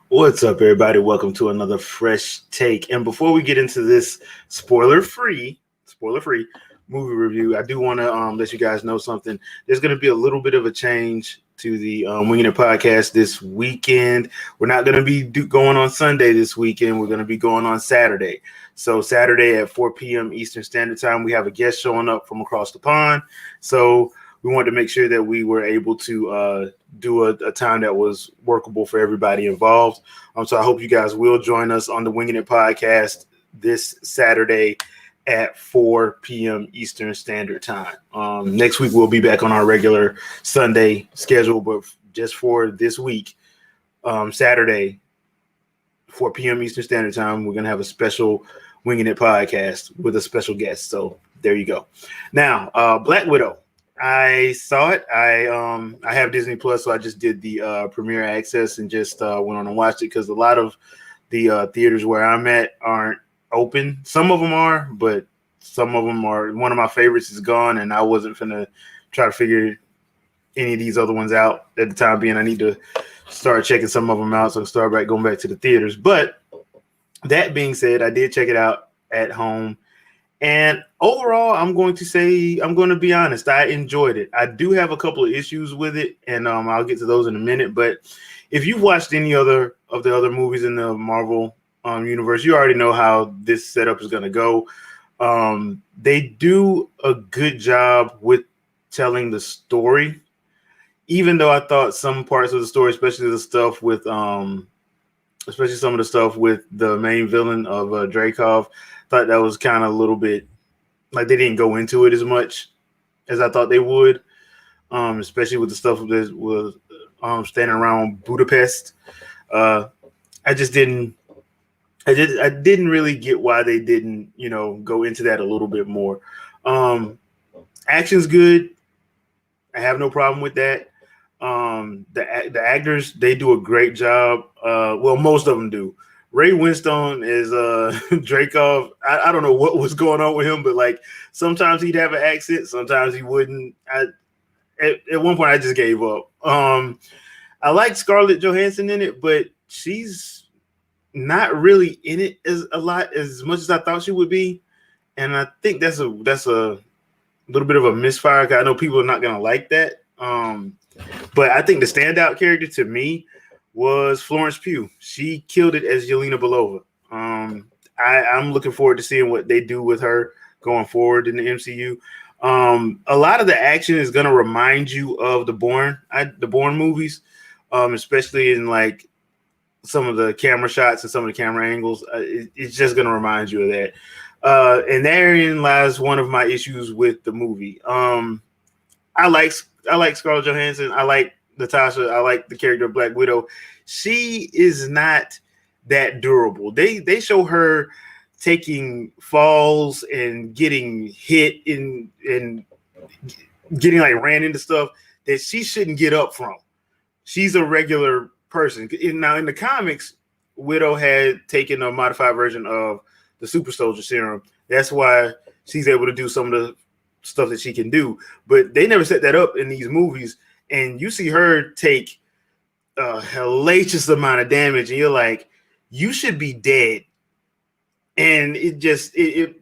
What's up, everybody? Welcome to another fresh take. And before we get into this spoiler-free movie review, I do want to let you guys know something. There's going to be a little bit of a change to the Winging It podcast this weekend. We're not going to be going on Sunday this weekend. We're going to be going on Saturday. So Saturday at 4 p.m. Eastern Standard Time, we have a guest showing up from across the pond. So we wanted to make sure that we were able to do a time that was workable for everybody involved. So I hope you guys will join us on the Winging It podcast this Saturday at 4 p.m. Eastern Standard Time. Next week, we'll be back on our regular Sunday schedule, but just for this week, Saturday, 4 p.m. Eastern Standard Time, we're going to have a special Winging It podcast with a special guest. So there you go. Now, Black Widow. I saw it. I have Disney Plus, so I just did the premiere access and just went on and watched it because a lot of the theaters where I'm at aren't open. Some of them are, but some of them are. One of my favorites is gone, and I wasn't finna try to figure any of these other ones out at the time being. I need to start checking some of them out, so I can start going back to the theaters. But that being said, I did check it out at home. And overall, I'm going to be honest, I enjoyed it. I do have a couple of issues with it, and I'll get to those in a minute. But if you've watched any other of the other movies in the Marvel universe, you already know how this setup is going to go. They do a good job with telling the story, even though I thought some parts of the story, especially the stuff with especially some of the stuff with the main villain of Dreykov, thought that was kind of a little bit like they didn't go into it as much as I thought they would, especially with the stuff that was standing around Budapest. I didn't really get why they didn't, go into that a little bit more. Action's good. I have no problem with that. The actors, they do a great job. Well, most of them do. Ray Winstone is Dreykov. I don't know what was going on with him, but like sometimes he'd have an accent, sometimes he wouldn't. At one point I just gave up. I like Scarlett Johansson in it, but she's not really in it as much as I thought she would be, and I think that's a little bit of a misfire. I know people are not gonna like that. But I think the standout character to me was Florence Pugh. She killed it as Yelena Belova. I'm looking forward to seeing what they do with her going forward in the MCU. A lot of the action is going to remind you of the Bourne movies, especially in like some of the camera shots and some of the camera angles. It's just going to remind you of that. And therein lies one of my issues with the movie. I like Scarlett Johansson. I like Natasha. I like the character of Black Widow. She is not that durable. They show her taking falls and getting hit and getting like ran into stuff that she shouldn't get up from. She's a regular person. Now in the comics, Widow had taken a modified version of the Super Soldier Serum. That's why she's able to do some of the stuff that she can do, but they never set that up in these movies, and you see her take a hellacious amount of damage, and you're like, you should be dead. And it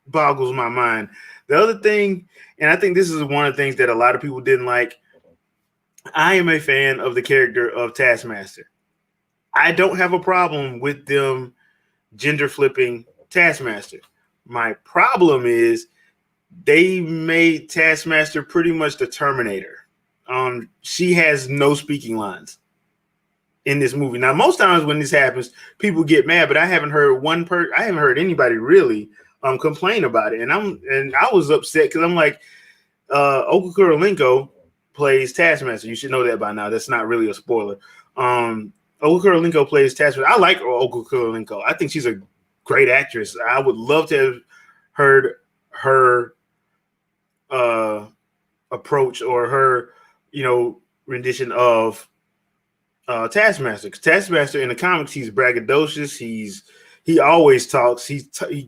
boggles my mind. The other thing, and I think this is one of the things that a lot of people didn't like, I am a fan of the character of Taskmaster. I don't have a problem with them gender flipping Taskmaster. My problem is they made Taskmaster pretty much the Terminator. She has no speaking lines in this movie. Now, most times when this happens, people get mad, but I haven't heard I haven't heard anybody really complain about it. And I was upset because I'm like, Olga Kurylenko plays Taskmaster. You should know that by now. That's not really a spoiler. Olga Kurylenko plays Taskmaster. I like Olga Kurylenko. I think she's a great actress. I would love to have heard her approach or her, rendition of Taskmaster. Taskmaster in the comics, he's braggadocious. He always talks. He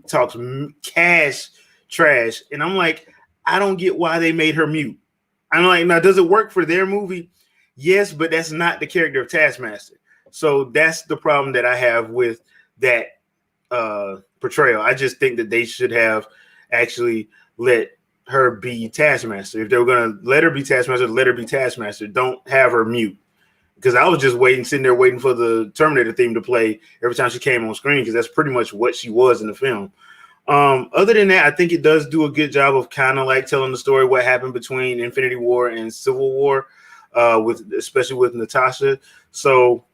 talks cash trash, and I'm like, I don't get why they made her mute. I'm like, now does it work for their movie? Yes, but that's not the character of Taskmaster. So that's the problem that I have with that portrayal. I just think that they should have actually let her be Taskmaster. If they were going to let her be Taskmaster, let her be Taskmaster. Don't have her mute. Because I was just sitting there waiting for the Terminator theme to play every time she came on screen, because that's pretty much what she was in the film. Other than that, I think it does do a good job of kind of like telling the story what happened between Infinity War and Civil War, especially with Natasha. So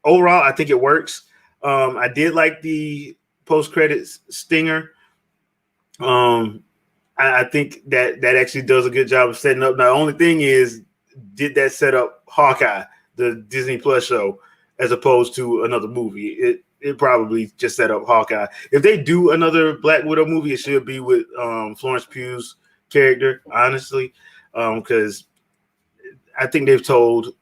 overall, I think it works. I did like the post-credits stinger. I think that actually does a good job of setting up. Now, the only thing is, did that set up Hawkeye, the Disney Plus show, as opposed to another movie? It probably just set up Hawkeye. If they do another Black Widow movie, it should be with Florence Pugh's character, honestly, because I think they've told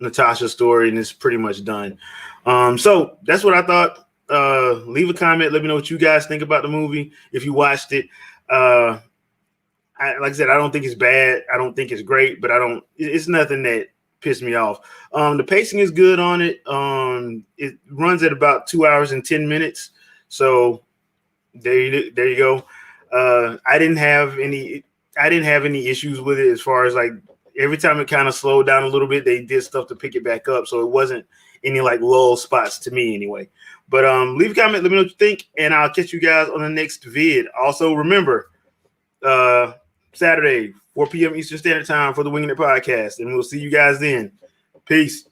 Natasha's story and it's pretty much done. So that's what I thought. Leave a comment. Let me know what you guys think about the movie. If you watched it, like I said, I don't think it's bad. I don't think it's great, but it's nothing that pissed me off. The pacing is good on it. It runs at about 2 hours and 10 minutes. So there you go. I didn't have any issues with it, as far as like every time it kind of slowed down a little bit, they did stuff to pick it back up. So it wasn't any like lull spots to me anyway. But leave a comment, let me know what you think, and I'll catch you guys on the next vid. Also, remember, Saturday, 4 p.m. Eastern Standard Time for the Winging It Podcast, and we'll see you guys then. Peace.